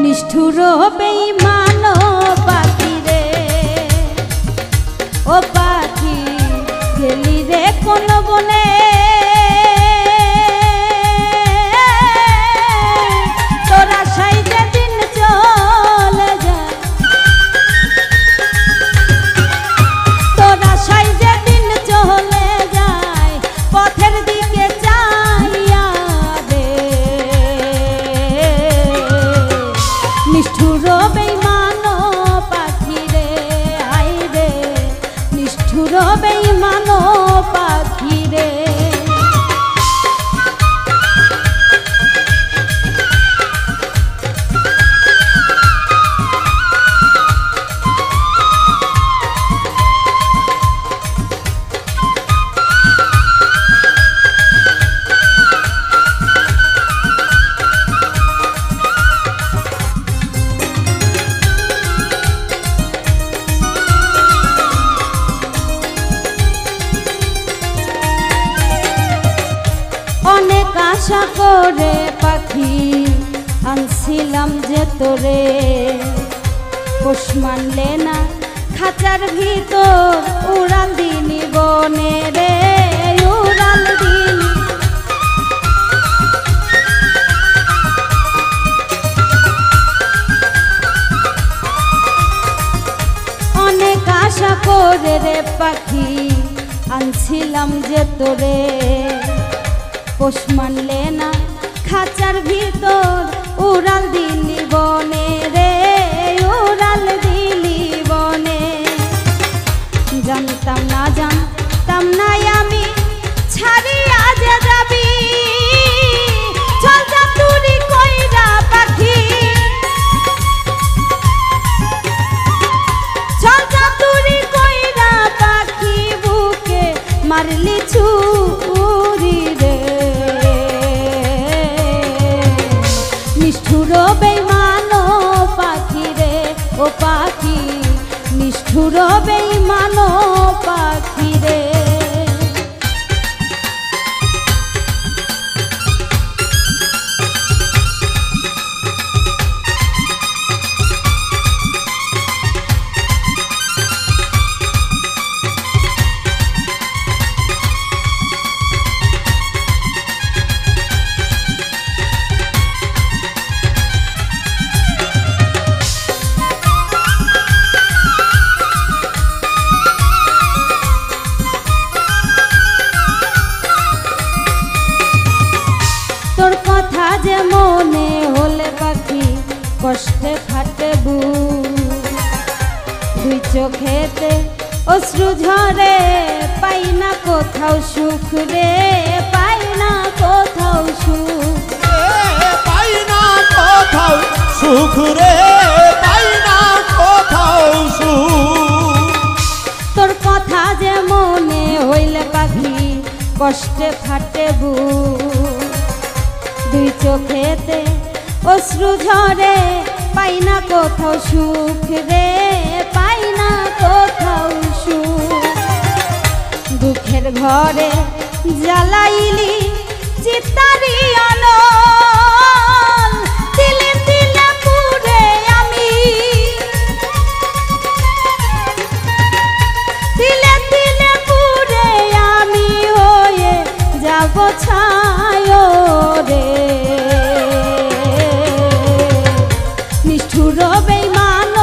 নিষ্ঠুর বেঈমান পাখি রে, ও পাখি গেলি রে কোন বনে, তোরা সাই যেদিন চলে যায়, তোরা সাই যেদিন চলে যায় পথের দিকে চাইয়া রে, নিষ্ঠুর বেঈমান পাখি রে, আই রে নিষ্ঠুর বেঈমান পাখি রে। অনেক আশা করে পাখি আনছিলাম যে তোরে, পোষ মানলে না খাঁচার ভিতর উড়াল দিনি বনে রে, উড়াল দিনি। অনেক আশা করে রে পাখি আনছিলাম যে তোরে, পোষ মানলে না খাঁচার ভিতর উড়াল দিলি বনে রে, উড়াল দিলি বনে। জানতাম না জানতাম না আমি ছাড়িয়া যে যাবি, চল যা তুরি কইরা পাখি, চল যা তুরি কইরা পাখি, বুকে মারলি ছুরি রে, নিষ্ঠুর বেঈমান পাখি রে, ও পাখি নিষ্ঠুর বেঈমান পাখি রে। তোর কথা যে মনে হলে পাখি কষ্টে ফাটে বুক, দুই চোখেতে অশ্রু ঝরে, পাই না কোথাও সুখ রে, পাই না কোথাও সুখ, পাই না কোথাও সুখ রে, পাই না কোথাও সুখ। তোর কথা যে মনে হইলে পাখি কষ্টে ফাটে বুক, দুই চোখেতে অশ্রু ঝরে, পাই না কোথাও সুখ রে, পাই না কোথাও সুখ। দুঃখের ঘরে জ্বালাইলি চিতারি আনল, তিলে তিলে পুড়ে আমি, তিলে তিলে পুড়ে আমি হয়ে যাব ছায় রে, নিষ্ঠুর বেঈমান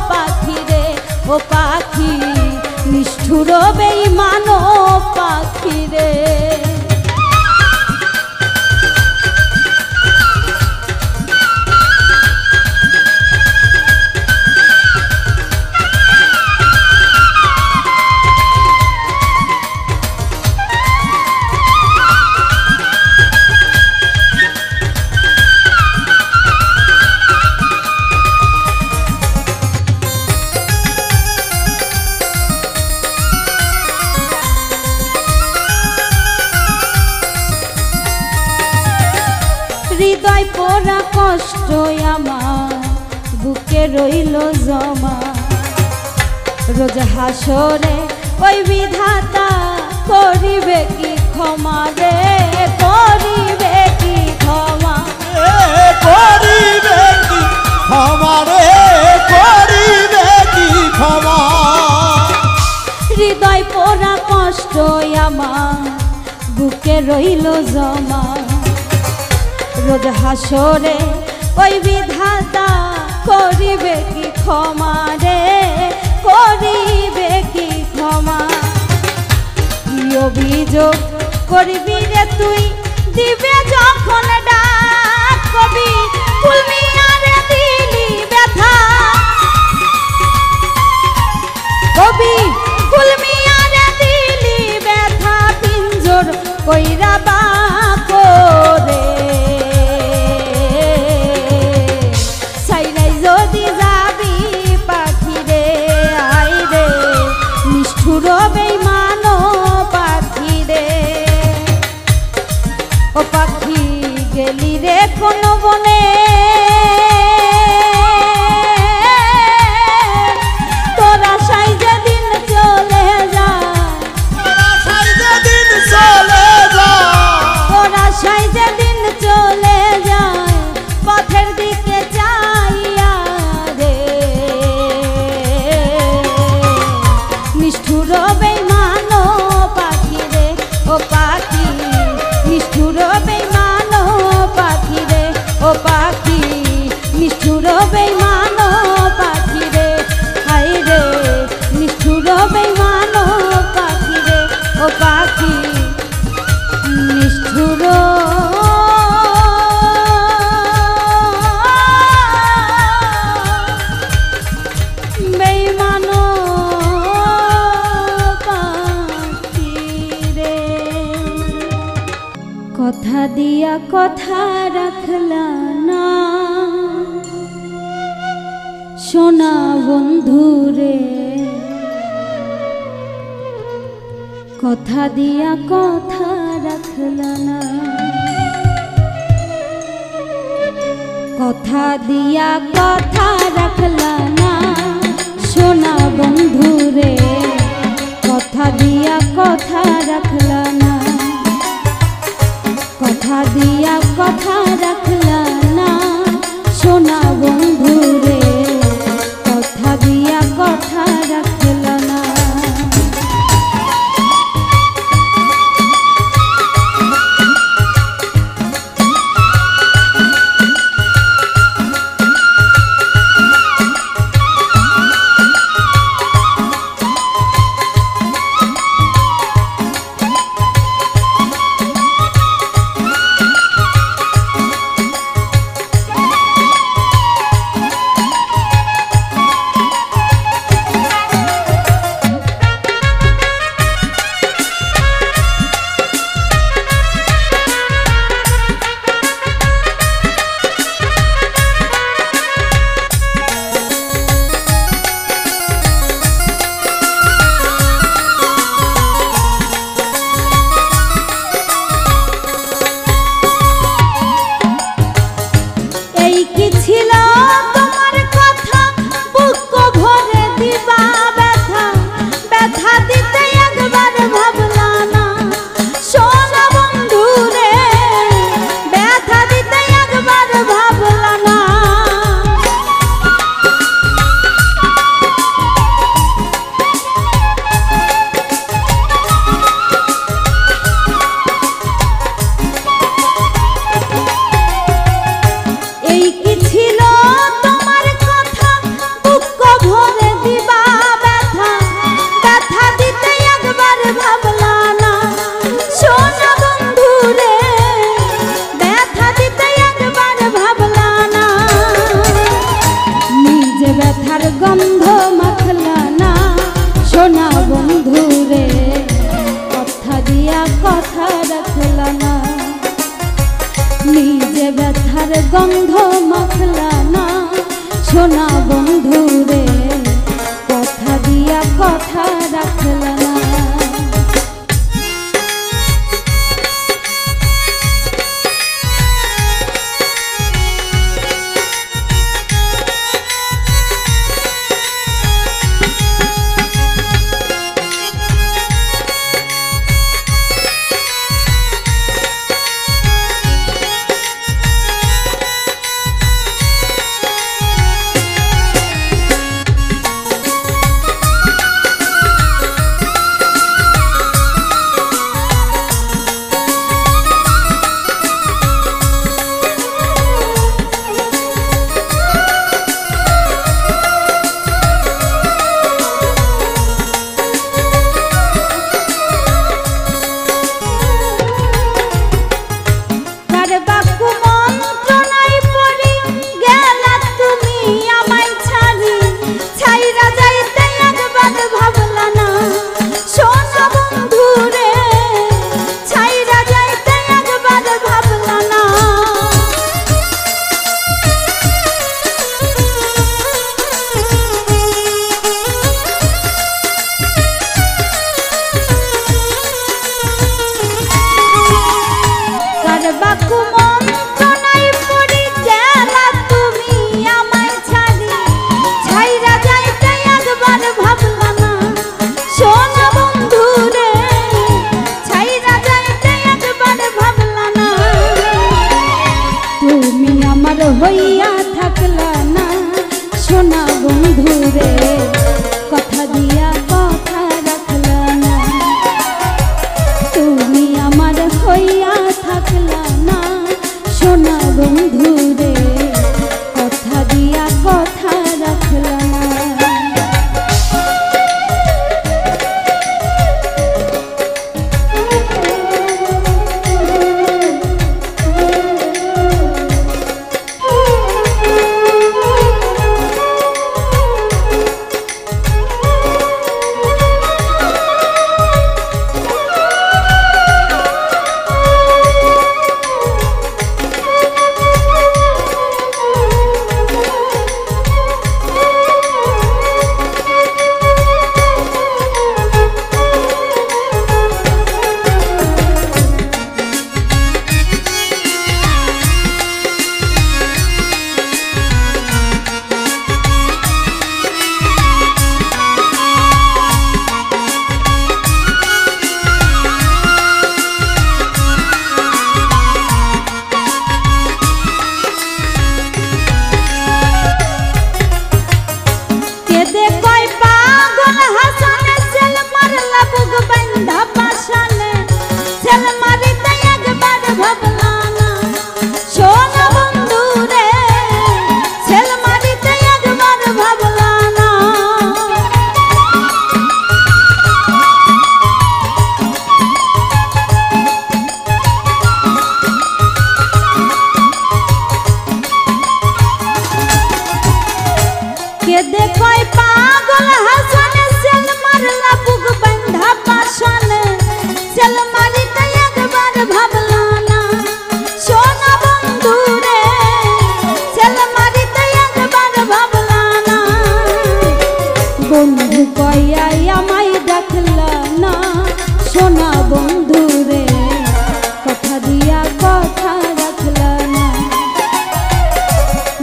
পাখি রে, ও পাখি নিষ্ঠুর বেঈমান পাখি রে। হৃদয় পোড়া কষ্ট আমার বুকে রইল জমা, রোজ হাসরে ওই বিধাতা করিবে কি ক্ষমা রে, করিবে কি ক্ষমা, করিবে কি রইল জমা রোজ হাসরে ওই বিধাতা করিবে কি ক্ষমা রে করিবে কি ক্ষমা কি অভিযোগ করবি রে তুই দিবে যখন ডাক কবি ফুলমিয়ারে দিলি ব্যথা কবি ফুলমিয়ারে দিলি ব্যথা পিঞ্জর কইরা বাপরে সাইরাই যদি যাবি পাখি রে আই রে নিষ্ঠুর বেঈমান পাখি রে ও পাখি গেলি রে কোন বনে তোরা সাই যেদিন চলে যায় তোরা সাই যেদিন চলে যায় পথের দিকে চাইয়া রে নিষ্ঠুর বেঈমান পাখি রে ও পাখি নিষ্ঠুর বেঈমান পাখি রে ও পাখি নিষ্ঠুর বেঈমান পাখি রে হায় রে নিষ্ঠুর বেঈমান পাখি রে ও পাখি নিষ্ঠুর বেঈমান পাখি রে কথা দিয়া কথা রাখলা না সোনা বন্ধু রে কথা দিয়া কথা রাখলা না কথা দিয়া কথা রাখলা না সোনা বন্ধু রে কথা দিয়া কথা রাখলা না কথা দিয়া কথা রাখলা না সোনা বন্ধু রে কথা দিয়া কথা রাখলা না ব্যথার গন্ধ মাখলা না সোনা বন্ধু রে কথা দিয়া কথা রাখলা না তুমি আমার হইয়া থাকলা না সোনা বন্ধু রে কথা দিয়া কথা রাখলা না তুমি আমার হইয়া থাকলা না সোনা বন্ধু রে কথা দিয়া কথা রাখলা না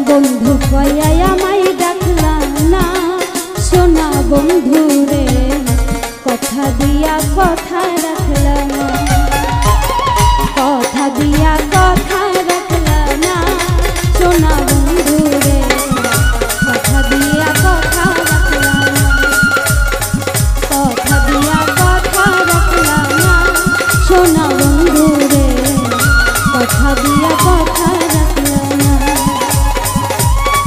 বন্ধু কয়া আমায় ডাকলা না সোনা বন্ধু রে কথা দিয়া কথা রাখলা না কথা দিয়া কথা রাখলা না সোনা বন্ধু রে কথা দিয়া কথা রাখলা না কথা দিয়া কথা রাখলা না সোনা বন্ধু রে কথা দিয়া কথা রাখলা না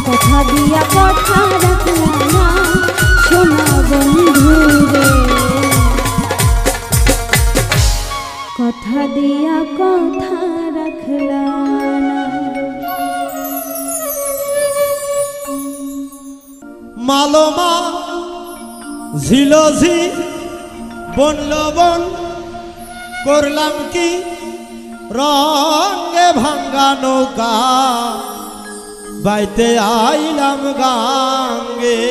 কথা দিয়া কথা রাখলা না সোনা বন্ধু রে কথা দিয়া কথা রাখলা না মালমা ঝিলঝি বন লবণ করলাম কি রঙে ভাঙ্গা নৌকা বাইতে আইলাম গাঙ্গে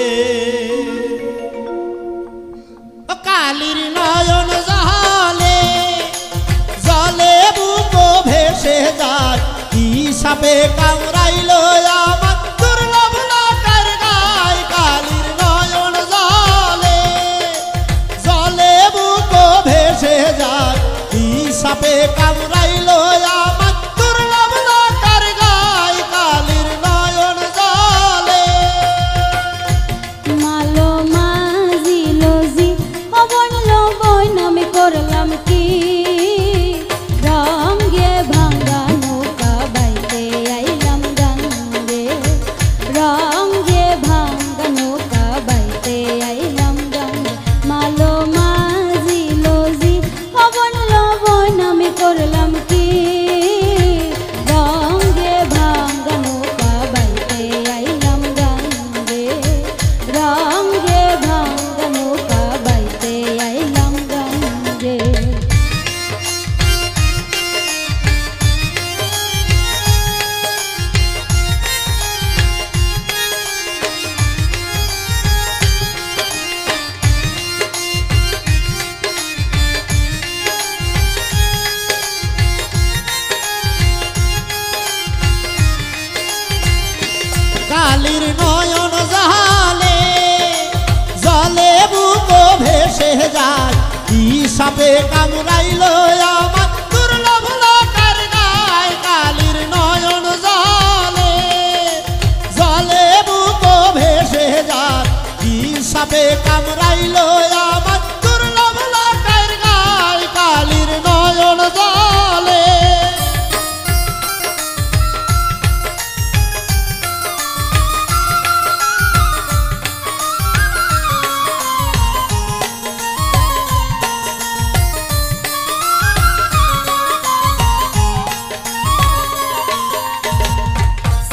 কালির নয়ন জালে জলে বুকো ভেসে যায় কি সাপে কামড়াইল আমার দুর্লভ লোকের গায় কালির নয়ন জালে জলে বুকো ভেসে যায় কি সাপে কামড়াইল আমার দুর্লভ লোকের গায় কালির নয়ন জালে মালো মাঝি লজি অবন লবণ আমি করলাম কি রঙে ভাঙ্গা নৌকা বাইতে আইলাম গাঙ্গে রঙে ভাঙ্গা নৌকা বাইতে আইলাম গাঙ্গে মালো মাঝি লজি অবন লবণ আমি করলাম কি রঙে ভাঙ্গা নৌকা বাইতে আইলাম গাঙ্গে রঙে ভাঙ্গা নৌকা বাইতে আইলাম গাঙ্গে কালির নয়ন জালে জলে বুকো ভেসে যায় কি সাপে কামড়াইল আমার দুর্লভ লোকের গায় কালির নয়ন জালে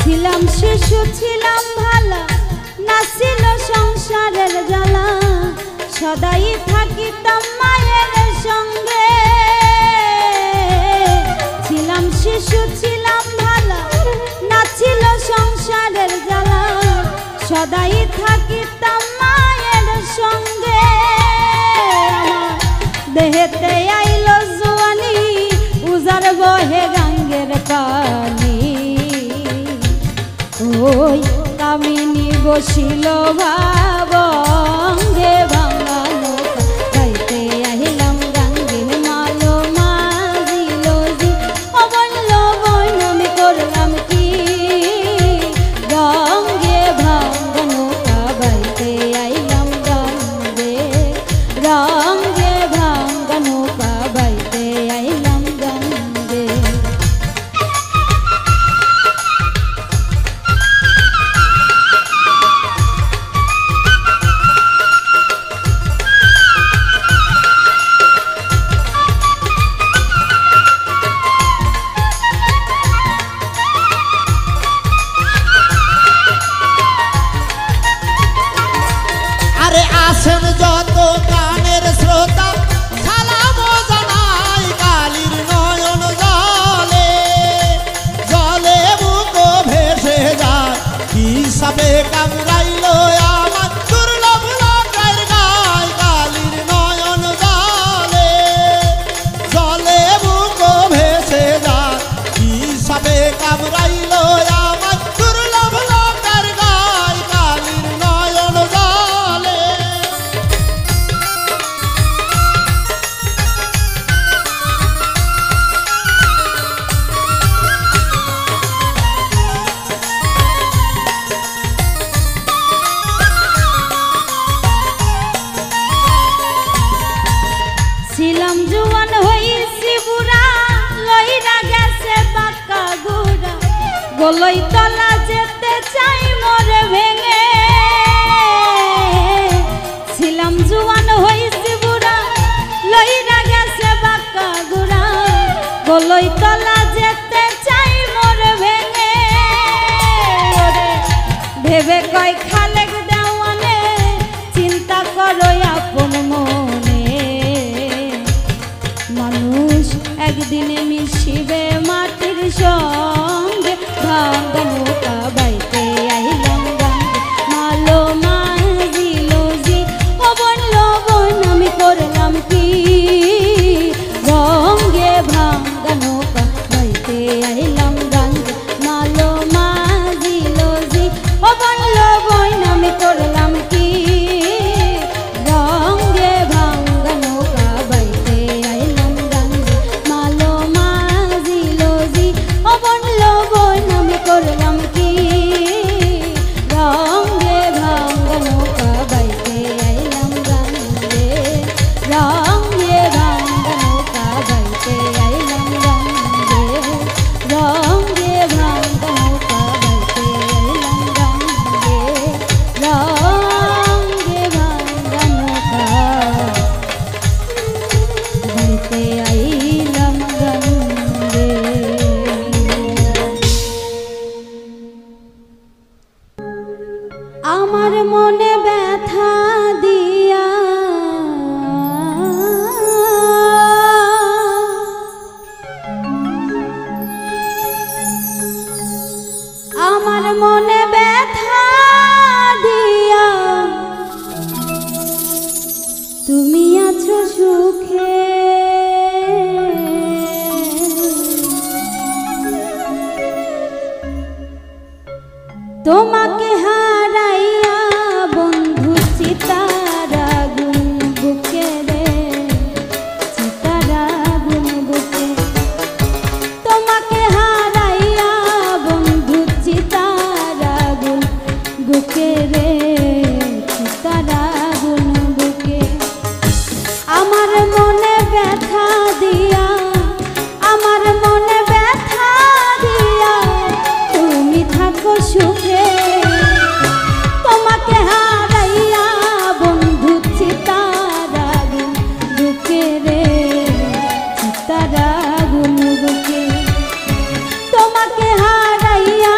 ছিলাম শিশু ছিলাম ভালো, না ছিল সংসারের জ্বালা, সদাই থাকিতাম মায়ের সঙ্গে। ছিলাম শিশু ছিলাম ভালো, না ছিল সংসারের জ্বালা, সদাই থাকিতাম মায়ের সঙ্গে। আমার দেহেতে আইল জোয়ানি, উজার বহে গাঙ্গের পানি। ওই কামিনী বসিল ভাবঙ্গে ভাঙা নৌকা, গাইতে আহিলাম গাঙ্গে মালো মাঝিল জি। ও বলল বইন আমি করলাম কি, গঙ্গে ভাঙা নৌকা বাইতে আইলাম গাঙ্গে, রঙ্গে ভাঙা নৌকা বাইতে আইলাম গাঙ্গে। আছেন যত গানের শ্রোতা সালাম জানাই, কালির নয়ন জলে জলে বুক ভেসে যায়, কি সাপে কামড়াইল আমার দুর্লভ লোকের গায়। কালির নয়ন জলে জলে বুক ভেসে যায়, কি সাপে কামড়াইল আমার দুর্লভ লোকের গায়। কালির নয়ন জলে ছিলাম জোয়ান হইছি বুড়া, লইরা গেছে বাঁকা গুড়া, গলই তলা যেতে চাই মোরে ভেঙে। ছিলাম জোয়ান হইছি বুড়া, লইরা গেছে বাঁকা গুড়া, গলই তলা যেতে চাই মোরে ভেঙে। ওরে ভেবে কয় খালেক দেওয়ানে, চিন্তা করো আপন মনে, মানুষ একদিনে মিশিবে মাটির সঙ্গে। ভাঙা নৌকা বাইতে আইলাম গাঙ্গে, মালো মাঝিল জি। ও বলল বোন আমি করলাম কি, রঙ্গে ভাঙা নৌকা বাইতে আইলাম গাঙ্গে, মালো মাঝিল জি। ও বলল বোন আমি করলাম কি, রঙ্গে ভাঙা নৌকা বাইতে আইলাম গাঙ্গে, মালো মাঝিল জি। ও বলল বোন আমি করলাম কি, রঙ্গে ভাঙা নৌকা বাইতে আইলাম গাঙ্গে, রঙ্গে ভাঙা নৌকা বাইতে আইলাম গাঙ্গে, রঙ্গে ভাঙা নৌকা বাইতে আইলাম গাঙ্গে, রঙ্গে ভাঙা নৌকা বাইতে আইলাম গাঙ্গে। আমার মনে ব্যথা দিয়া আমার মনে ব্যথা দিয়া তুমি আছো সুখে। তোমাকে হারাইয়া বন্ধু চিতারা গুন বুকে রে, চিতারা গুন বুকে। তোমাকে হারাইয়া বন্ধু চিতারা গুন বুকে রে, চিতারা গুন বুকে। আমার মনে ব্যথা দিয়া, আমার মনে ব্যথা দিয়া তুমি থাকো সুখে। তোমাকে হারাইয়া বন্ধু চিতারা গুন বুকে রে, চিতারা গুন বুকে। তোমাকে হারাইয়া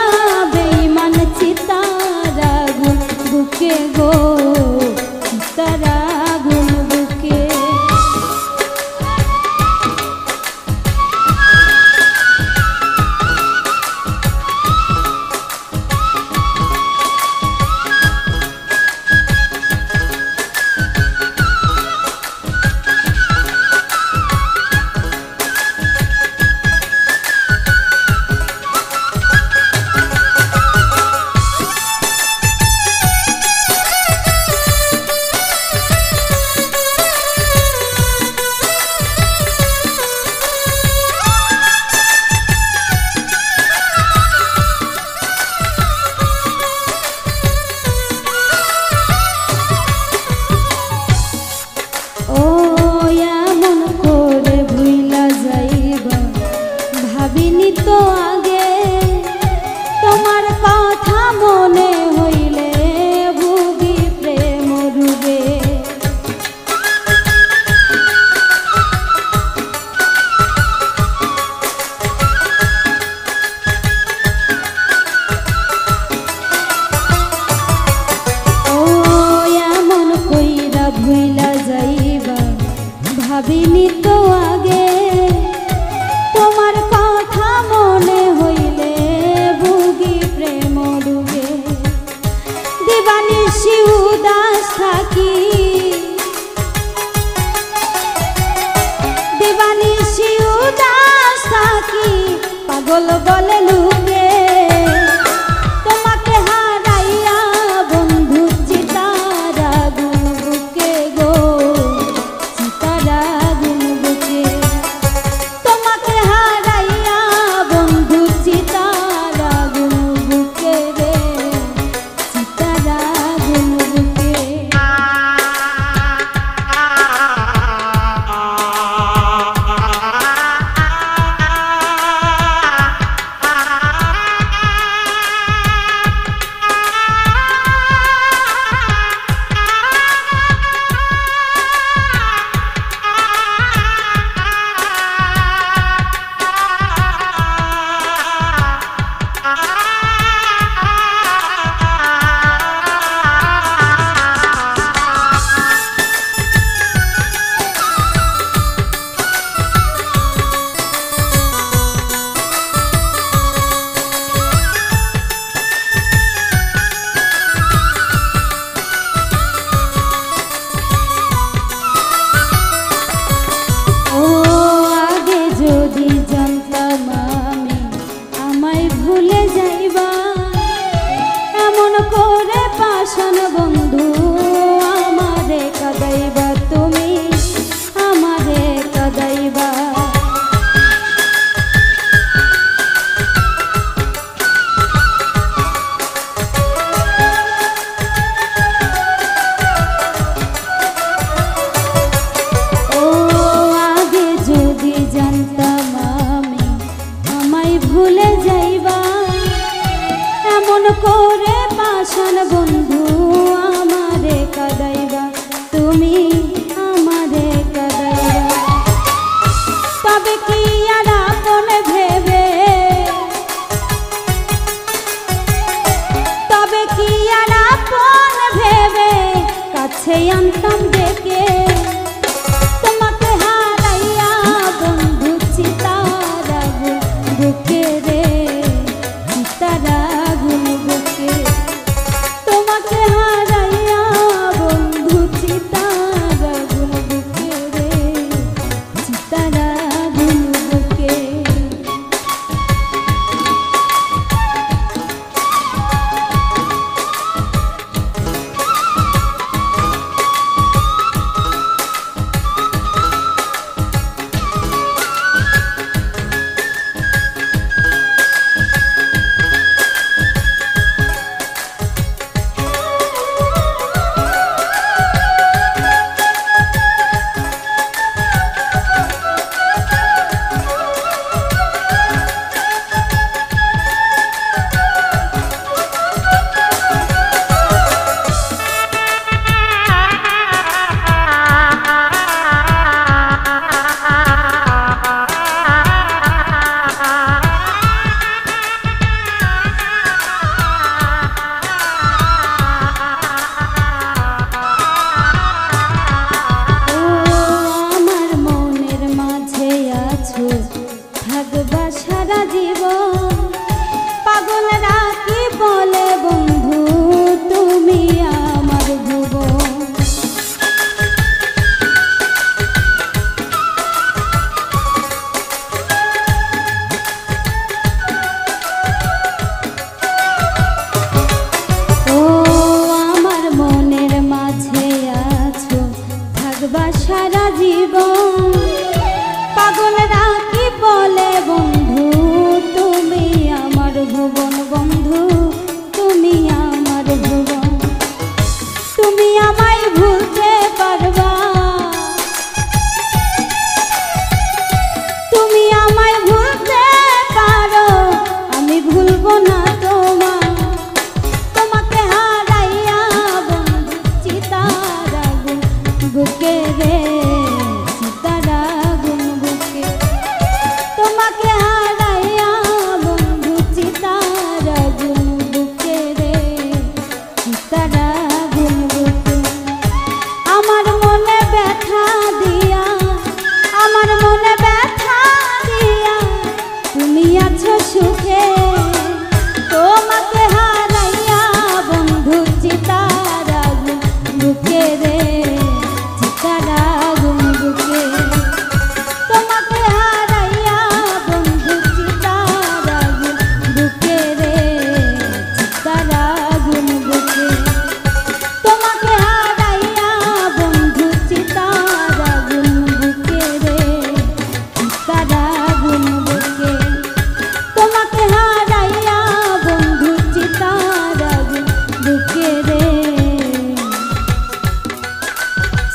করে পাষাণ বন্ধু আমারে কাদাইবা, তুমি আমারে কাদাইবা। তবে কি আর আপন ভেবে, তবে কি আর আপন ভেবে কাছে আনতাম ডেকে, তোমাকে হারাইয়া বন্ধু চিতার আগুন বুকে রে, চিতার আগুন বুকে। তোমাকে হারাইয়া বন্ধু চিতার আগুন বুকে রে, চিতার আগুন বুকে। থাকবা সারা জীবন, পাগলরা কি বলে বন্ধু তুমি আমার ভুবন। ও আমার মনের মাঝে আছো, থাকবা সারা জীবন, পাগলরা কি বলে বন্ধু তুমি আমার ভুবন, বন্ধু তুমি আমার ভুবন। তুমি আমায় ভুলতে পারবা, তুমি আমায় ভুলতে পারো, আমি ভুলবো না তোমার। তোমাকে হারাইয়া বন্ধু চিতার আগুন বুকে রে, চিতার আগুন বুকে। তোমাকে হারাইয়া বন্ধু চিতার আগুন বুকে রে, চিতার আগুন বুকে। আমার মনে ব্যথা দিয়া, আমার মনে ব্যথা দিয়া তুমি আছো সুখে। তোমাকে হারাইয়া বন্ধু চিতার আগুন বুকে রে, চিতার আগুন বুকে। তোমাকে হারাইয়া বন্ধু চিতার আগুন বুকে রে, চিতার আগুন বুকে। তোমাকে হারাইয়া বন্ধু চিতার আগুন বুকে রে, চিতার আগুন বুকে। তোমাকে হারাইয়া বন্ধু চিতার আগুন বুকে রে,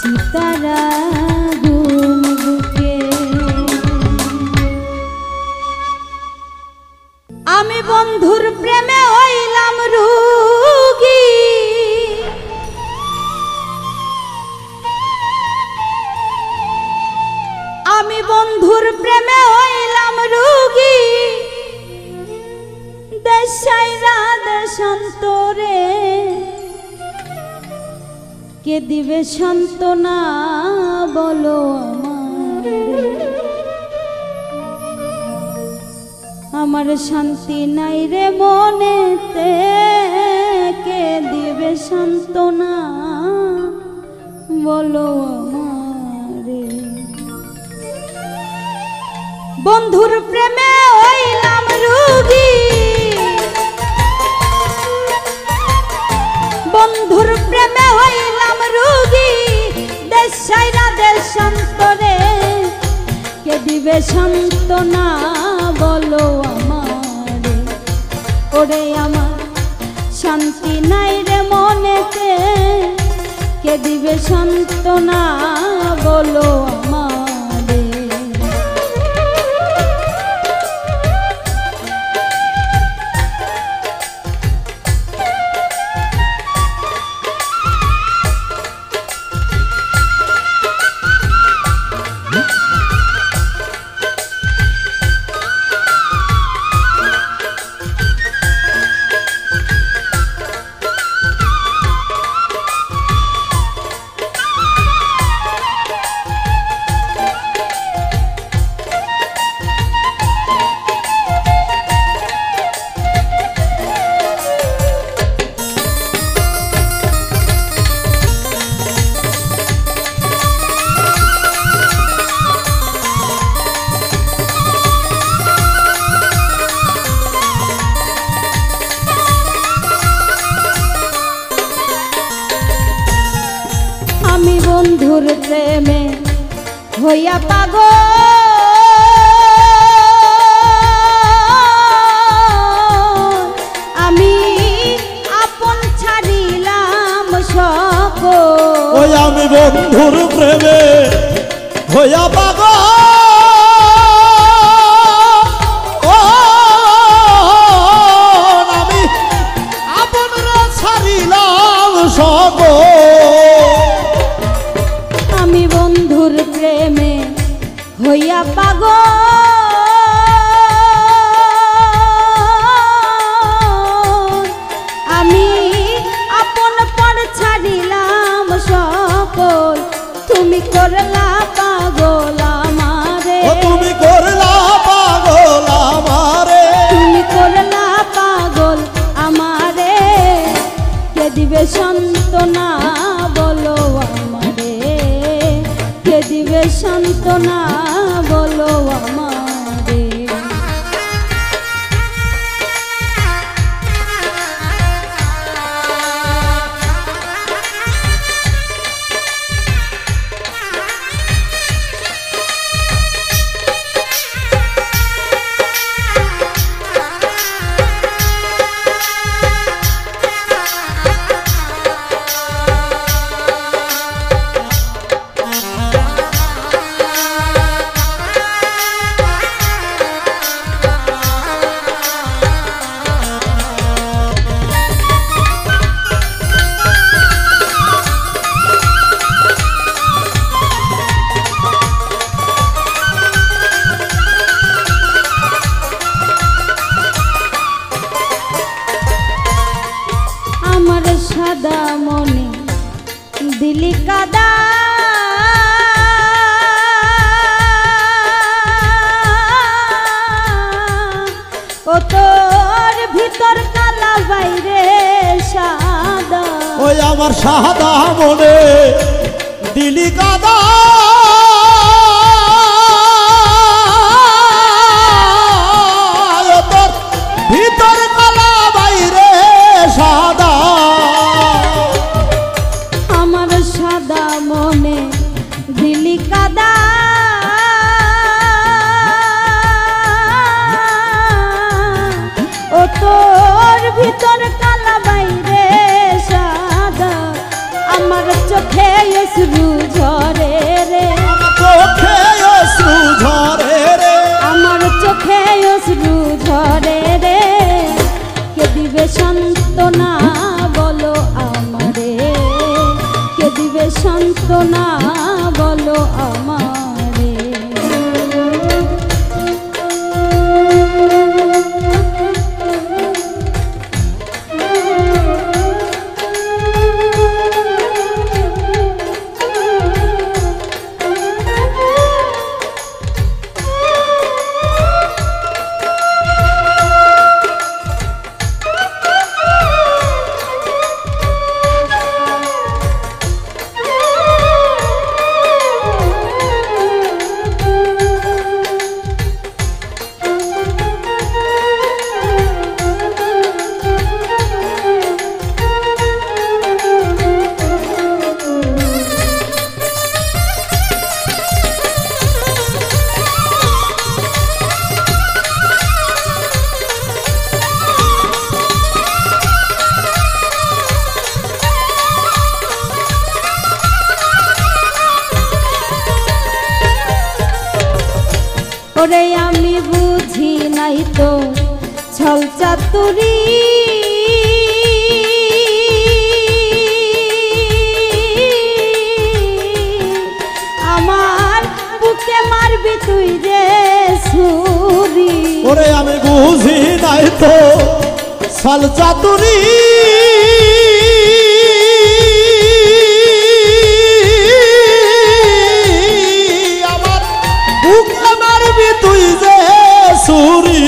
চিতার আগুন বুকে। আমি বন্ধুর প্রেমে হইলাম রোগী, আমি বন্ধুর প্রেমে হইলাম রোগী। দেশাইরা দেশান্তরে কে দিবে সান্ত্বনা বলো আমারে। আমার শান্তি নাই রে মনেতে, কে দিবে সান্ত্বনা বলো আমারে। বন্ধুর প্রেমে হইলাম রোগী, বন্ধুর প্রেমে হইলাম রোগী। দেশাইরা দেশান্তরে কে দিবে সান্ত্বনা বলো আমারে। ওরে আমার শান্তি নাই রে মনেতে, কে দিবে সান্ত্বনা বলো আমারে। বন্ধুর প্রেমে হইয়া পাগল আমি আপন ছাড়িলাম সকল। ওই আমি বন্ধুর প্রেমে হইয়া পাগল আমি আপনরা ছাড়িলাম সকল। আমি বন্ধুর প্রেমে হইয়া পাগল আমি আপন পর ছাড়িলাম সকল। তুমি করলা পাগল আমারে, তুমি করলা পাগল আমারে, তুমি করলা পাগল আমারে। কে দিবে সান্ত্বনা বলো আমারে, কে দিবে সান্ত্বনা বলো আমারে। আমার সাদা মনে দিলি কাদা ও তোর ভিতর কালা বাইরে সাদা। ওই আমার সাদা মনে দিলি কাদা তোর ভিতর কালা বাইরে সাদা। আমার সাদা মনে দিলি কাদা ও তোর ভিতর কালা বাইরে সাদা। আমার চোখে অশ্রু ঝরে রে, চোখে অশ্রু ঝরে রে, আমার চোখে অশ্রু ঝরে রে। কে দিবে সান্ত্বনা বলো আমারে, কে দিবে সান্ত্বনা বলো আমারে। ওরে আমি বুঝি নাই তো ছল চাতুরি আমার বুকে মারবি তুই যে ছুরি। ওরে আমি বুঝি নাই তো ছল চাতুরি আমার বুকে মারবি তুই যে ছুরি।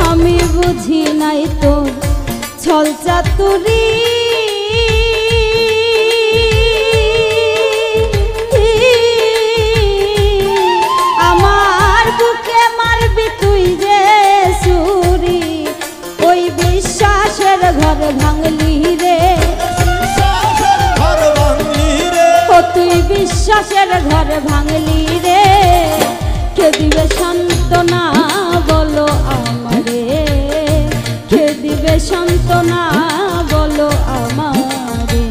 আমি বুঝি নাই তো ছল চাতুরি আমার বুকে মারবি তুই যে ছুরি। ওই বিশ্বাসের ঘর ভাঙলি রে, ঘর ভাঙলি তুই বিশ্বাসের ঘর ভাঙলি রে, কে দিবে সান্ত্বনা বলো আমারে, কে দিবে সান্ত্বনা বলো আমারে।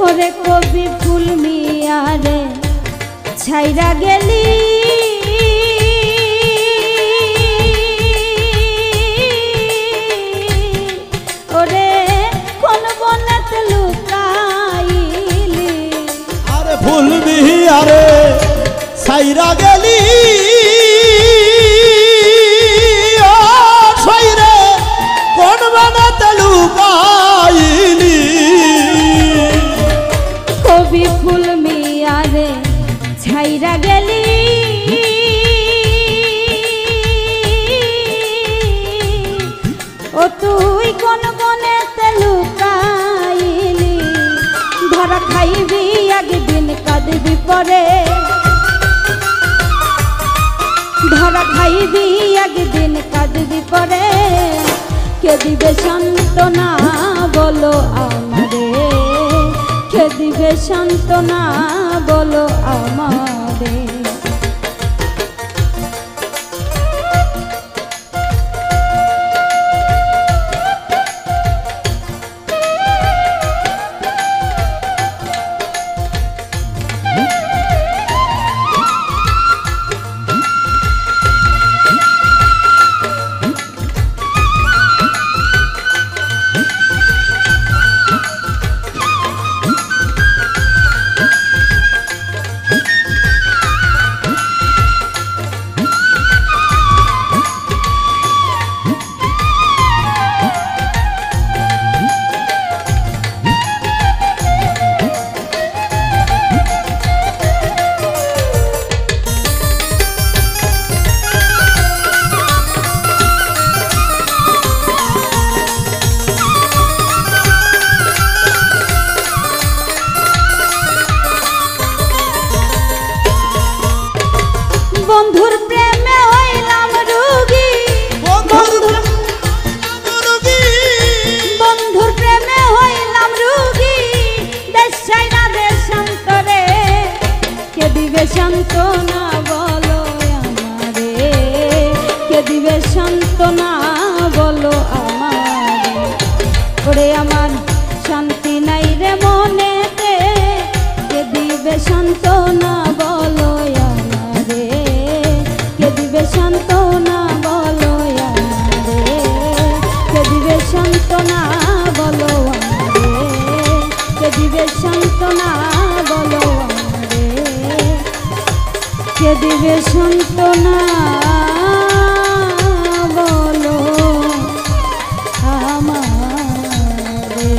ওরে কবি ফুল মিয়া রে ছাইরা গেলি, ওরে কোন বনেতে লুকাইলি। আরে ফুল মিয়া রে ছাইরা গেলি, ও ছইরে কোন বনেতে লুকাইলি। কবি ফুল মিয়া রে ছাইরা গেলি, ও তুই কোন বনেতে লুকাইলি। ধরা খাইবি একদিন কাঁদবি পরে, ধরা খাইবি একদিন কাঁদবি পরে, কে দিবে সান্ত্বনা বলো আমারে, কে দিবে সান্ত্বনা বলো আমারে। বন্ধুর প্রেমে হইলাম রোগী, বন্ধুর প্রেমে হইলাম রোগী, দেশ ছাইরা দেশান্তরে, কে দিবে সান্ত্বনা বলো আমারে, কে দিবে সান্ত্বনা বলো আমারে। ওরে আমার শান্তি নাই রে মনেতে, কে দিবে সান্ত্বনা বলো আমারে, কে দিবে সান্ত্বনা বলো আমারে, কে দিবে সান্ত্বনা বলো আমারে, কে দিবে সান্ত্বনা বলো আমারে, কে দিবে সান্ত্বনা বলো আমারে।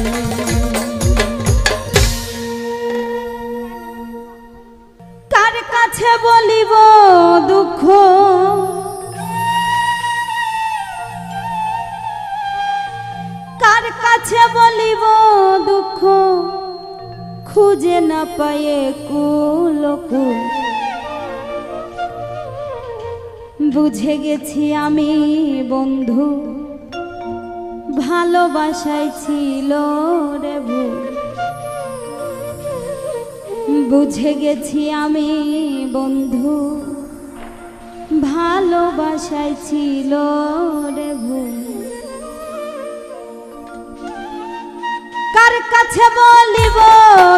কার কাছে বলিব দুঃখ, কার কাছে বলিব দুঃখ, খুঁজে না পায়ে কুলকুল। বুঝে গেছি আমি বন্ধু, ভালোবাসায় ছিল রে ভুল। বুঝে গেছি আমি বন্ধু, ভালোবাসায় ছিল রে ভুল। কার কাছে বলিব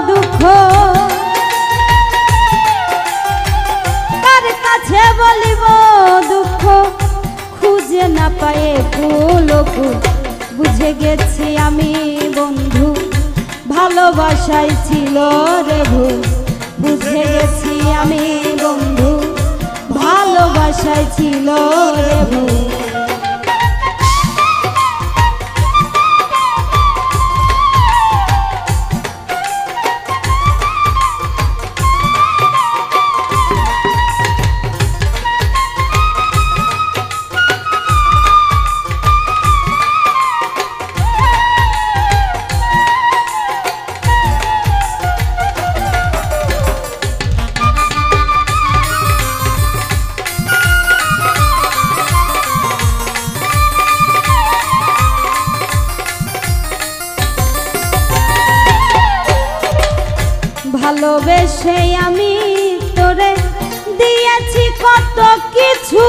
দুঃখ, কার কাছে বলিব দুঃখ, খুঁজে না পায়ে ফুল ফুল। বুঝে গেছি আমি বন্ধু ভালোবাসাই ছিল রে ভুল। বুঝে গেছি আমি বন্ধু ভালোবাসাই ছিল রে ভুল। ভালোবেসে আমি তোরে দিয়েছি কত কিছু,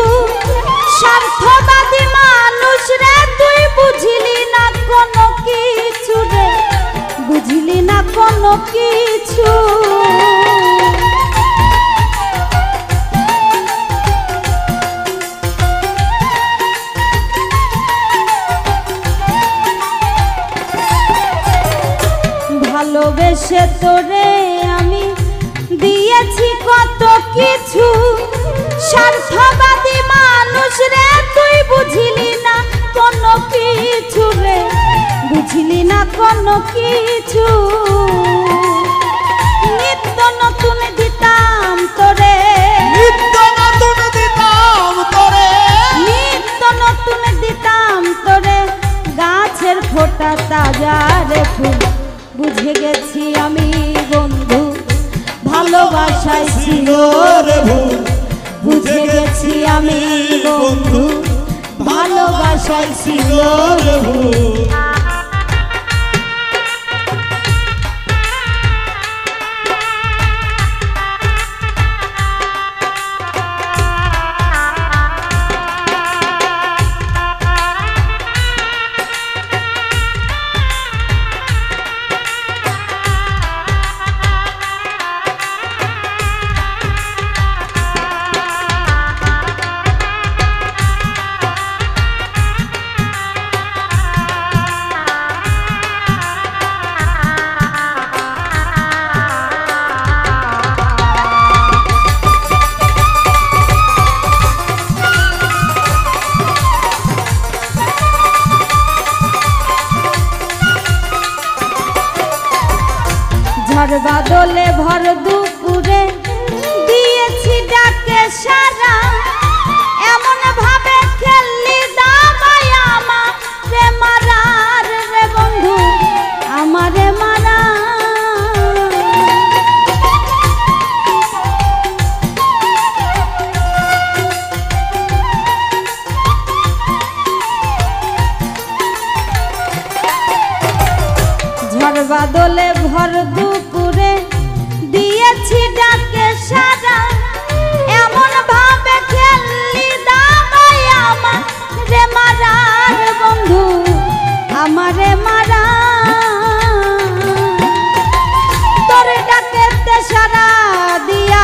স্বার্থবাদী মানুষ রে তুই বুঝলি না কোনো কিছু রে, বুঝলি না কোনো কিছু। ভালোবেসে তোরে আমি দিয়েছি কত কিছু, স্বার্থবাদী মানুষ রে তুই বুঝলি না কোনো কিছু রে, বুঝলি না কোনো কিছু। নিত্য নতুন দিতাম তোরে, নিত্য নতুন দিতাম তোরে, নিত্য নতুন দিতাম তোরে গাছের ফোটা তাজা রে ফুল। বুঝে গেছি আমি বন্ধু ভালোবাসাই ছিল রে ভুল। বুঝে গেছি আমি বন্ধু ভালোবাসাই ছিল রে ভুল। ঝড় বাদলে ভর দুপুরে দিয়েছি ডাকে সারা, এমন ভাবে খেললি দাবাই আমারে মারার রে বন্ধু আমারে মারা। ঝড় বাদলে ভর দুপুরে দিয়েছি ডাকে সারা, এমন ভাবে খেললি দাবাই আমারে মারার বন্ধু আমারে মারা। তোর ডাকেতে সারা দিয়া,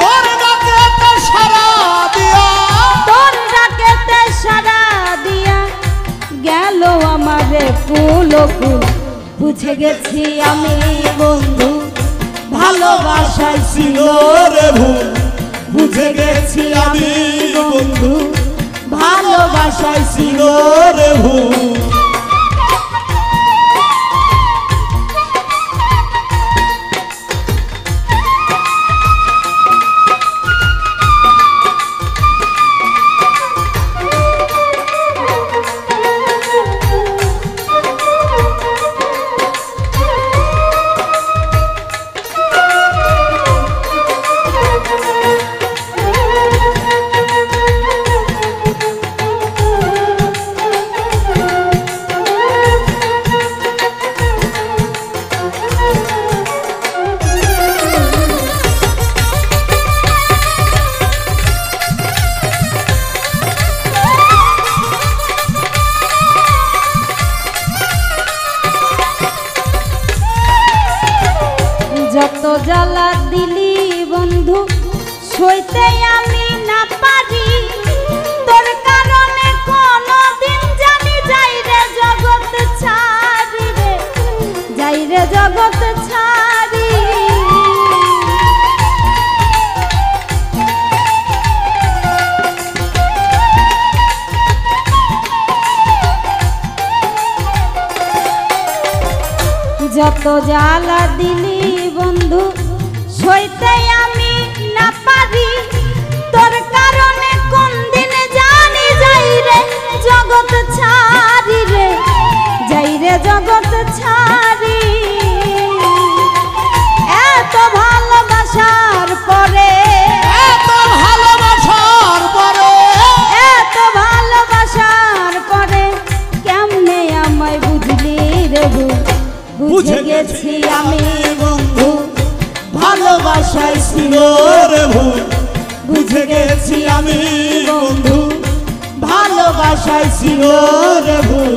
তোর ডাকেতে সারা দিয়া, তোর ডাকেতে সারা দিয়া গেল আমারে ফুল ফুল। বুঝে গেছি আমি বন্ধু ভালোবাসাই ছিল রে ভুল। বুঝে গেছি আমি বন্ধু ভালোবাসাই ছিল রে ভুল। জ্বালা দিলি বন্ধু সইতে আমি না পারি, তোর কারণে কোনদিন জানি যাই রে জগৎ কত জ্বালা দিলি বন্ধু সইতে আমি না পারি তোর কারণে কোন দিন জানি যাই রে জগৎ ছাড়ি রে যাই রে জগৎ ছাড়ি এত ভালোবাসার পরে এত ভালোবাসার পরে এত ভালোবাসার পরে কেমনে আমায় বুঝলি রে বুঝে গেছি আমি বন্ধু ভালোবাসায় ছিল রে ভুল বুঝে গেছি আমি বন্ধু ভালোবাসায় ছিল রে ভুল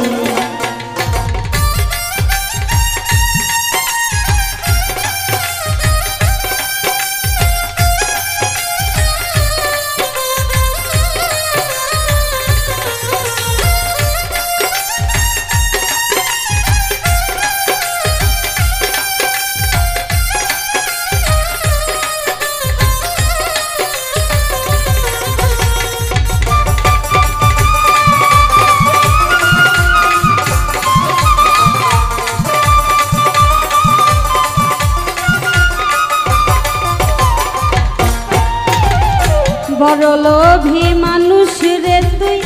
বড় লোভী মানুষ রে তুই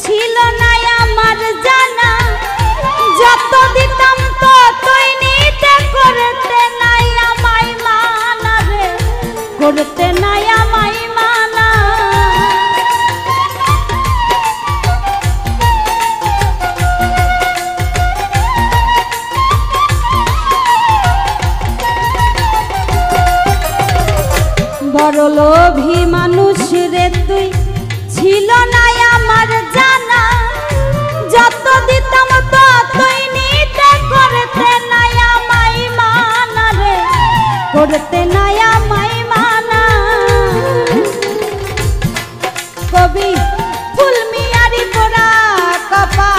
ছিল না আমার জানা যত দিতাম ততই নিতে করতে নাই আমায় মানা রে করতে নাই আমায় মানা বড় লোভী মানুষ রে তুই ছিল না আমার জানা যত দিতাম ততই নিতে করতে নাই আমায় মানা রে করতে নাই আমায় মানা কবি ফুল মিয়ারি পোড়া কপা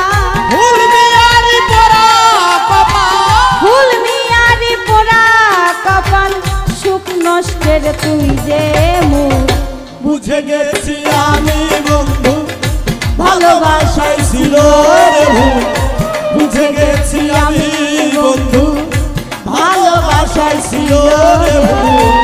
ফুল মিয়ারি পোড়া কপাল ফুল মিয়ারি পোড়া কপাল সুখ নষ্টের তুই যে মুখ বুঝে গেছি আমি বন্ধু ভালোবাসায় ছিল রে ভুল বুঝে গেছি আমি বন্ধু ভালোবাসায় ছিল রে ভুল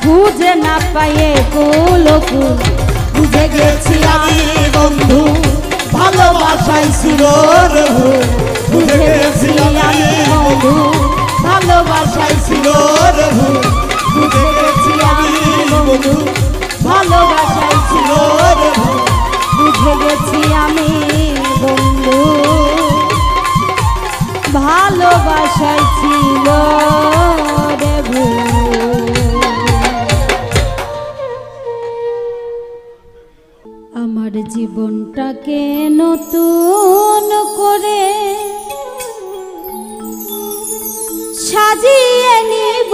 বুঝে না পায়ে কুলকু বুঝে গেছি আমি বন্ধু ভালোবাসায় ছিল রে ভুল বুঝে গেছি আমি বন্ধু ভালোবাসায় ছিল রে ভুল বুঝে গেছি আমি বন্ধু ভালোবাসায় ছিল রে ভুল বুঝে গেছি আমি বন্ধু ভালোবাসায় ছিল রে ভুল আমার জীবনটাকে নতুন করে সাজিয়ে নিব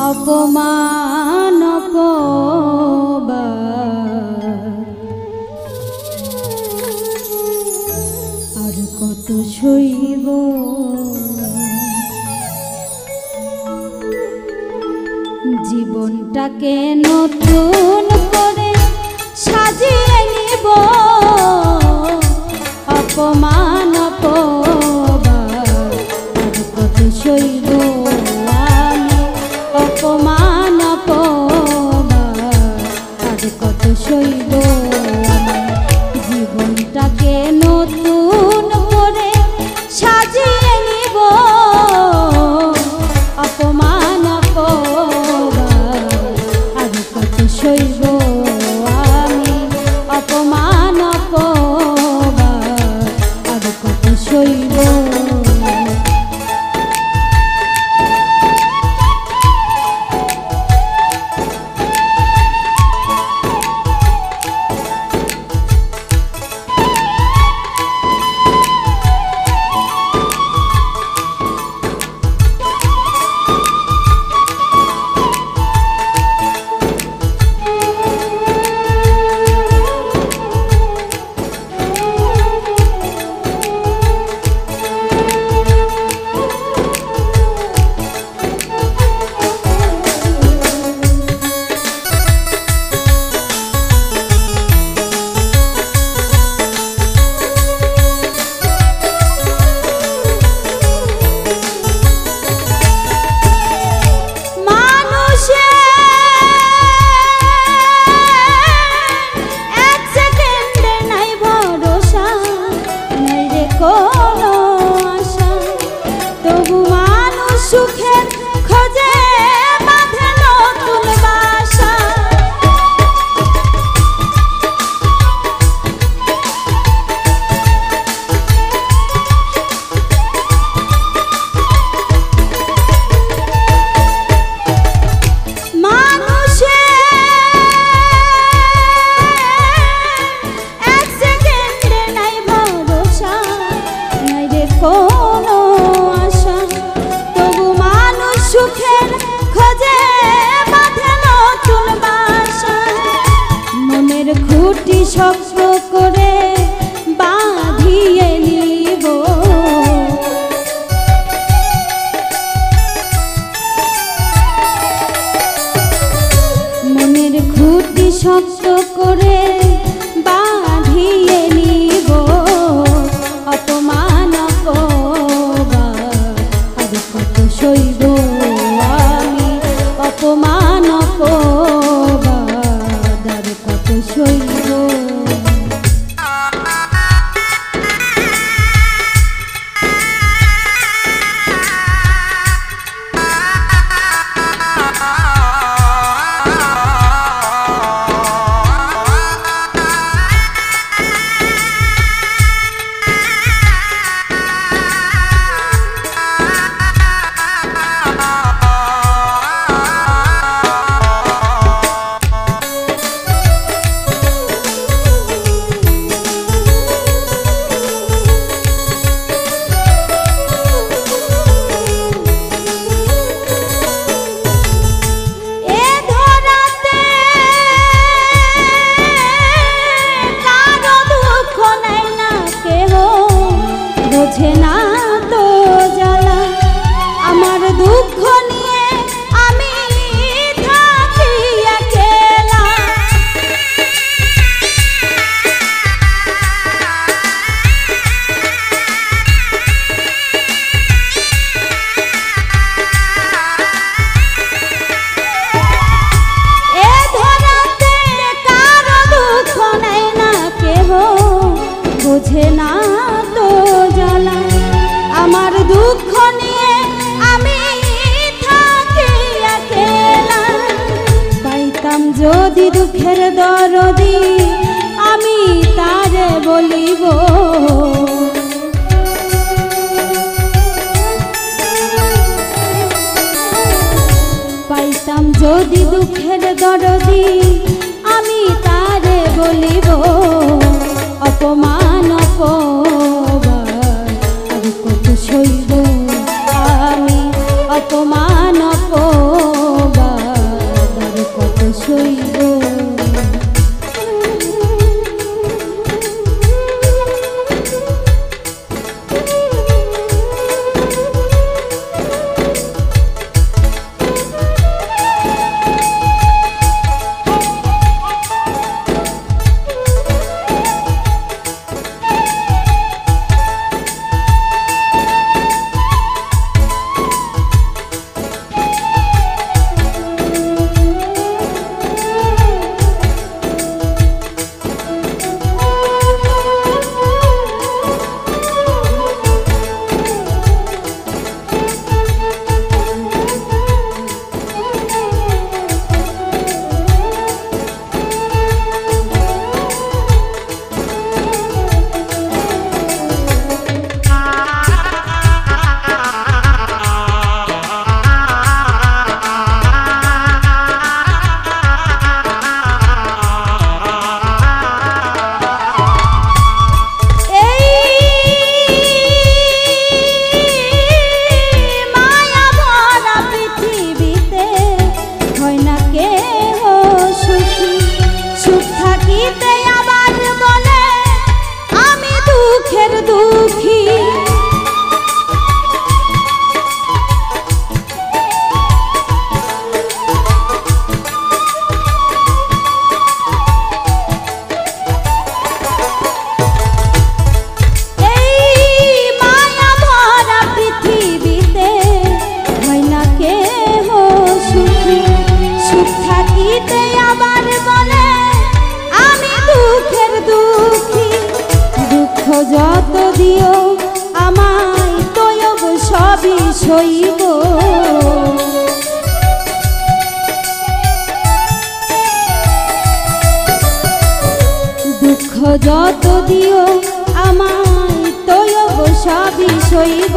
অপমান আর কত সইব জীবনটাকে নতুন করে সাজিয়ে নিব অপমান আর কত সইব আমি অপমান আর কত সইব জীবনটাকে নতুন করে সাজিয়ে নিব অপমান যদি দুঃখের দরদি আমি তারে বলিব অপমান অপমান আর কত সইব আমি অপমান অপমান আর কত সইব যত দিও আমায় তয়ব সবই সইব দুঃখ যত দিও আমায় তয়ব সবই সইব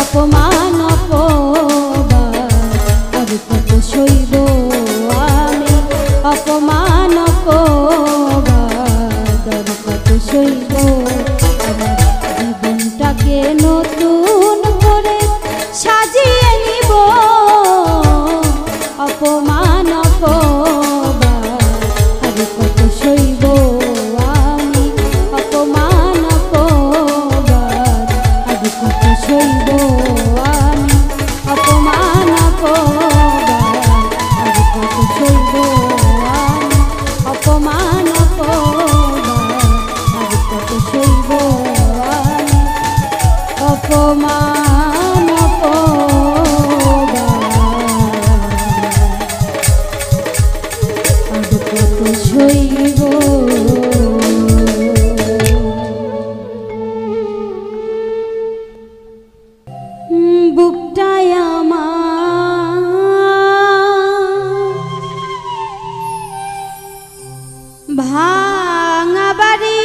অপমান অপমান আর কত সইব আমি অপমান অপমান আর কত সইব আমার জীবনটাকে নতুন করে সাজিয়ে নিব অপমান অপমান আর কত সইব আমি অপমান অপমান আর কত সইব আমি অপমান অপমান আর কত সইব আমি অপমান অপমান আর কত সইব আমি অপমান অপমান আর কত সইব বুকটায় আমার ভাঙা বাড়ি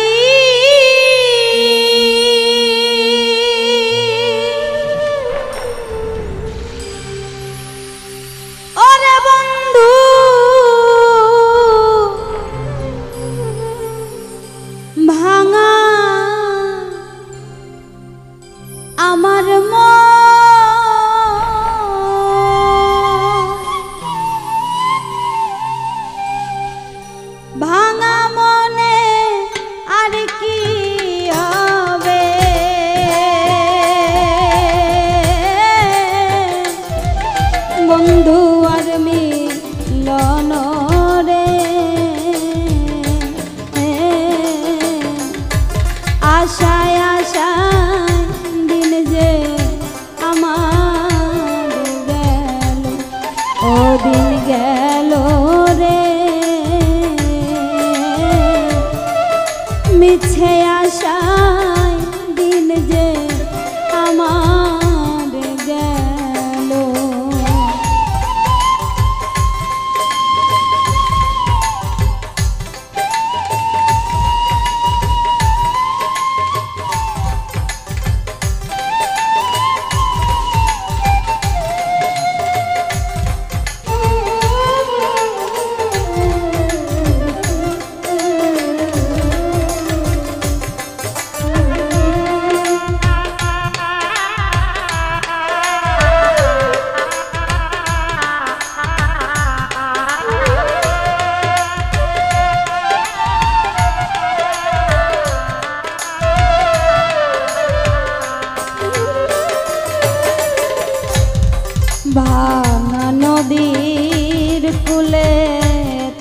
ভাঙা নদীর কূলে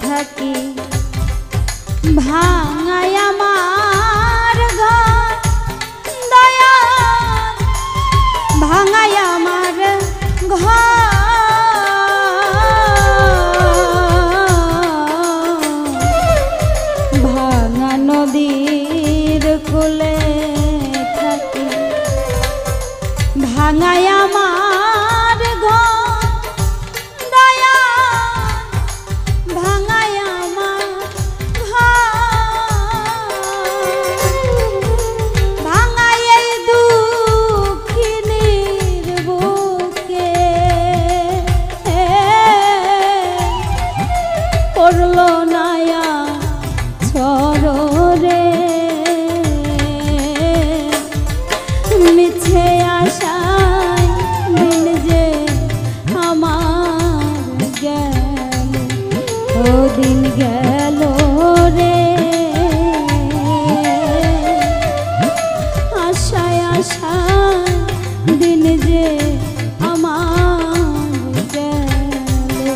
থাকি ভাঙাই আমার ঘর দয়াল ভাঙাই আমার ঘর ভাঙা নদীর কূলে থাকি ভাঙাই আমার ঘর দয়াল ভাঙাই আমার ভাঙাই এই দুঃখিনীর বুকে পড়লো নায়া ছড়রে মিছে আশায় দিন যে আমার গেল ও দিন গেল রে আশায় আশায় দিন যে আমার গেল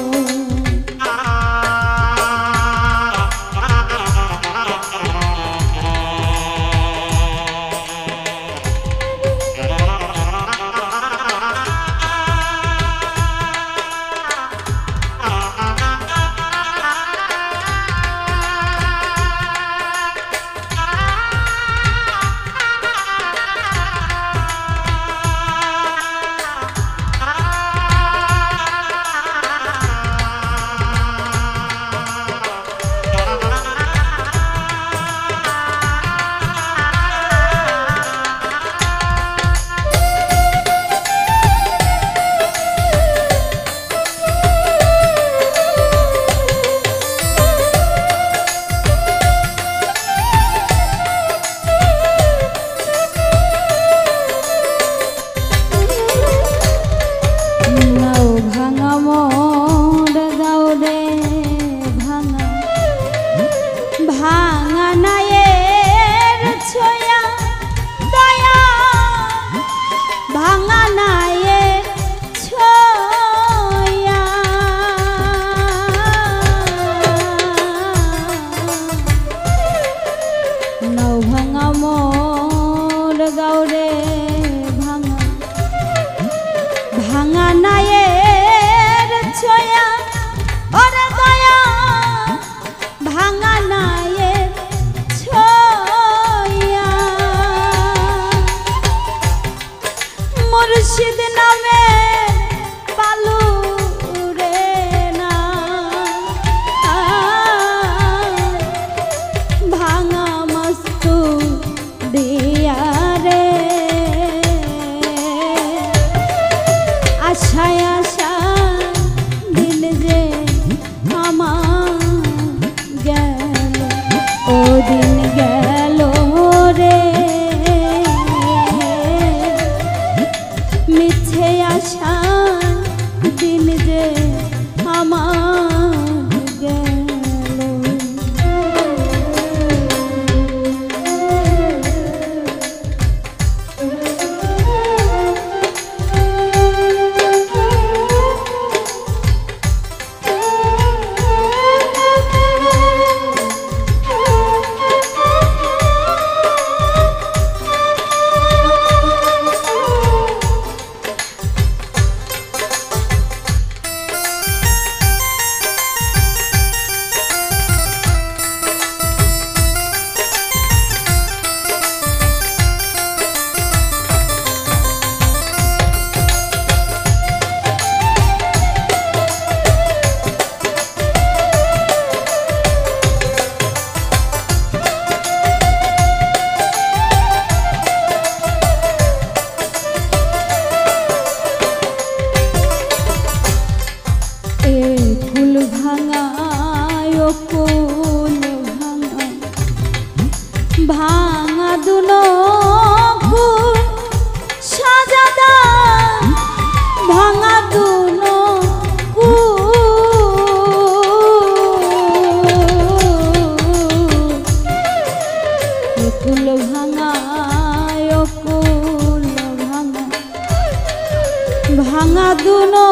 ভাঙা দুনো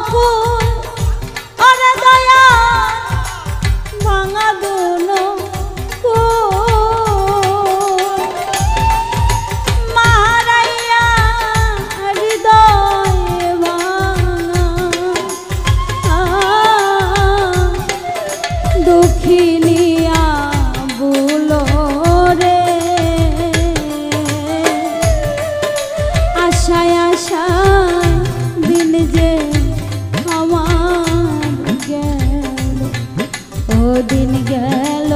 ফুল ওরে দয়া ভাঙা দুনো ফুল মারাইয়া হৃদয় ভাঙা দুঃখিনিয়া বুলো রে আশায় আশায় দিন যে আমার গেল ও দিন গেল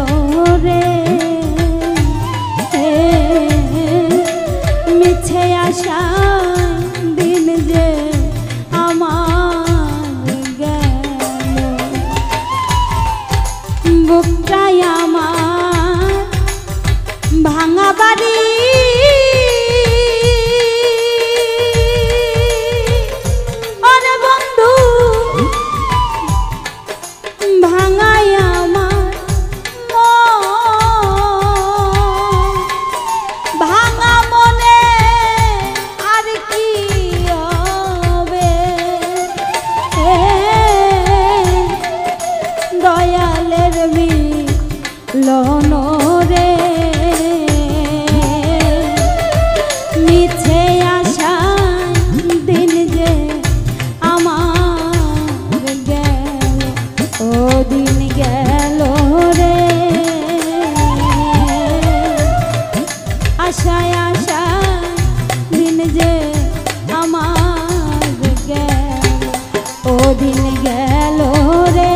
রে মিছে আশায় দিন যে আমার গেল বুকটাই আমার ভাঙা বাড়ি ওরে বন্ধু ভাঙাই আমার ভাঙা মনে আর কি হবে দয়ালের মিলন রে মিছে আশায় দিন যে আমার গেল ও দিন গেল রে আশায় আশায় দিন যে আমার গেল ও দিন গেল রে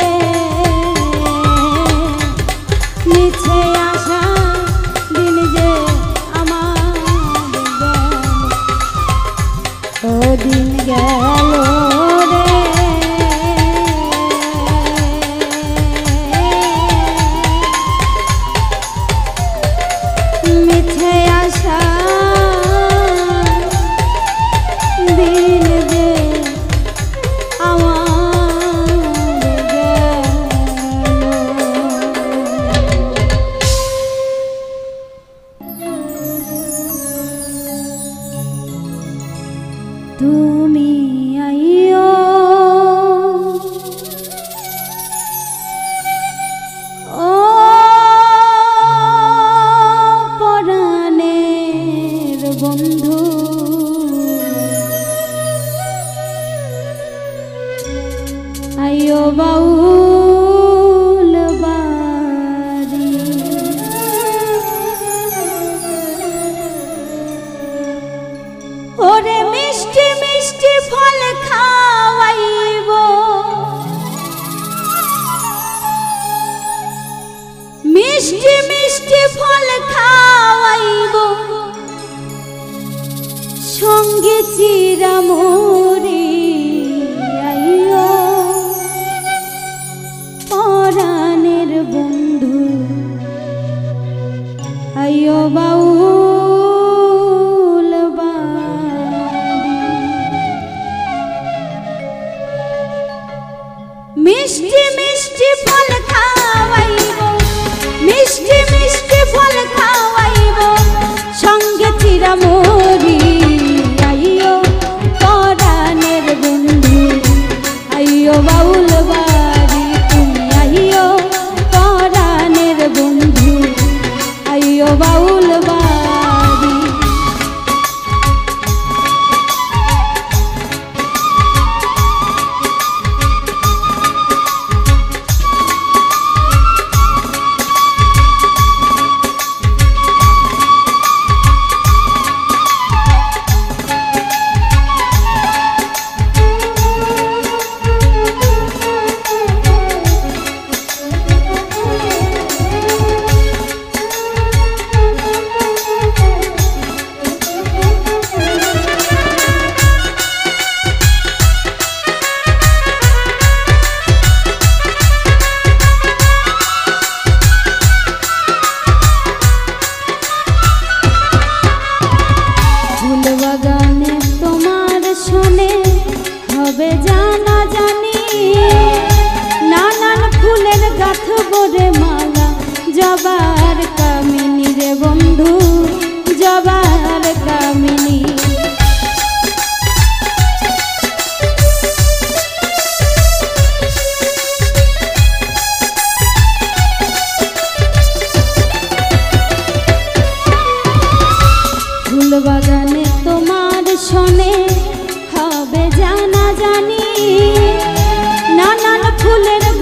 মিছে আশায় দিন যে আমার গেল ও দিন গেল রে মিছে আশায় দিন যে আমার গেল তুমি আইও ও পরাণের বন্ধু আইও বাউল বাড়ি ওরে মিষ্টি মিষ্টি ফল খাওয়াইব মিষ্টি মিষ্টি ফল খাওয়াইব সঙ্গে চিরামুড়ি আইও পরাণের বন্ধু আইও বাউল বাড়ি মিষ্টি মিষ্টি ফল খাওয়াইব মিষ্টি মিষ্টি ফল খাওয়াইব সঙ্গে চিরামুড়ি আইও পরা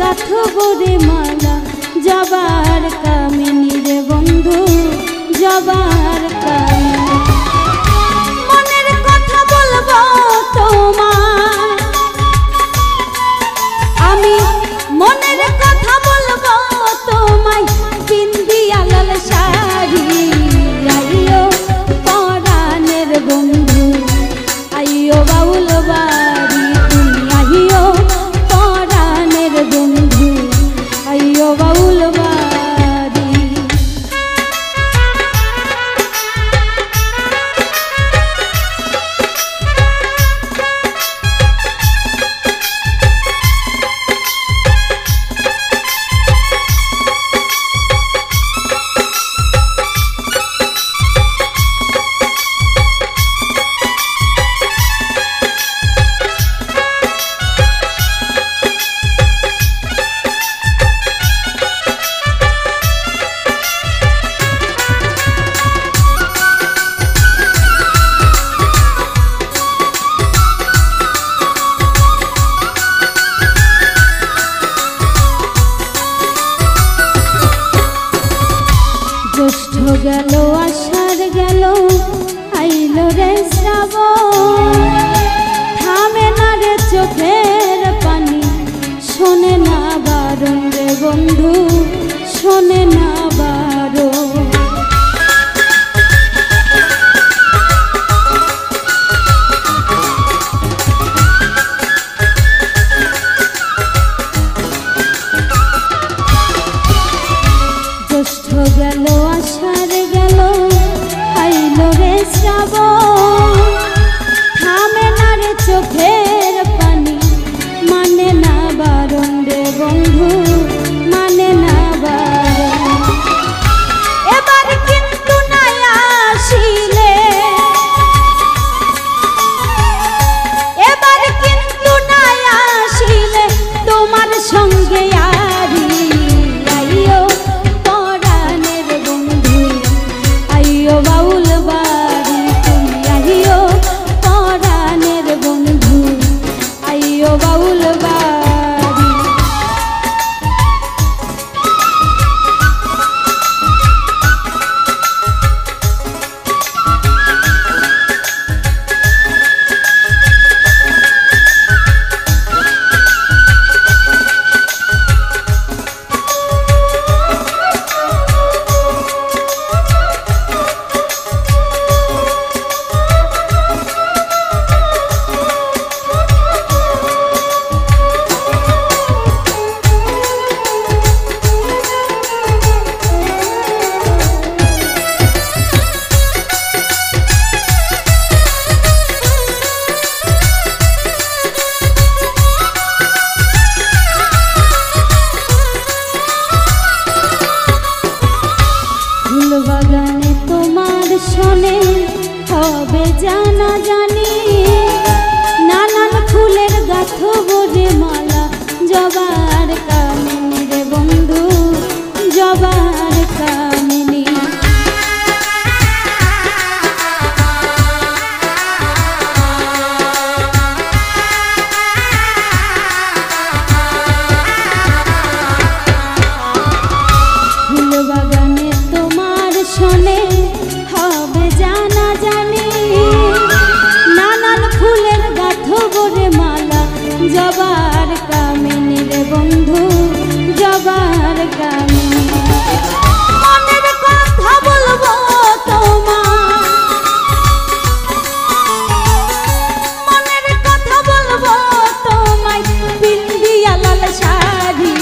গাথব রে মালা জবার কামিনী রে বন্ধু জবার কামিনী। মনের কথা বলবো তোমার আমি, মনের কথা বলবো তোমায় বিন্দিয়া লাল শাড়ি। আইও পরাণের বন্ধু আইও বাউল বাড়ি, তুমি আইও পরাণের বন্ধু আইও বাউল বাড়ি। জ্যৈষ্ঠ গেল আষাঢ় গেল আইল রে শ্রাবণ, থামে না রে চোখের পানি শোনে না বারণ রে বন্ধু শোনে না বারণ। জ্যৈষ্ঠ গেল আষাঢ় গেল আইল রে শ্রাবণ, থামে না রে চোখের পানি মানে না বারণ রে বন্ধু মানে না বারণ। এবার কিন্তু নাই আসিলে, এবার কিন্তু নাই আসিলে তোমার সঙ্গে আরি। আইও পরাণের বন্ধু আইও বাউল বাড়ি, তুমি আইও পরাণের বন্ধু আইও বাউল বাড়ি। বাগানে তোমার শোনে হবে জানা জানি, নানান ফুলের গাথব রে মালা জবার কামিনী রে বন্ধু জবার কামিনী। ফুল বাগানে তোমার শোনে হবে জানা জানি, নানান ফুলের গাথব রে মালা জবার কামিনী রে বন্ধু জবার কামিনী। মনের কথা বলবো তোমার, মনের কথা বলবো তোমায় বিন্দিয়া লাল শাড়ি।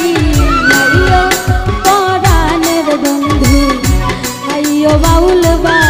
আইও পরাণের বন্ধু আইও বাউল বাড়ি।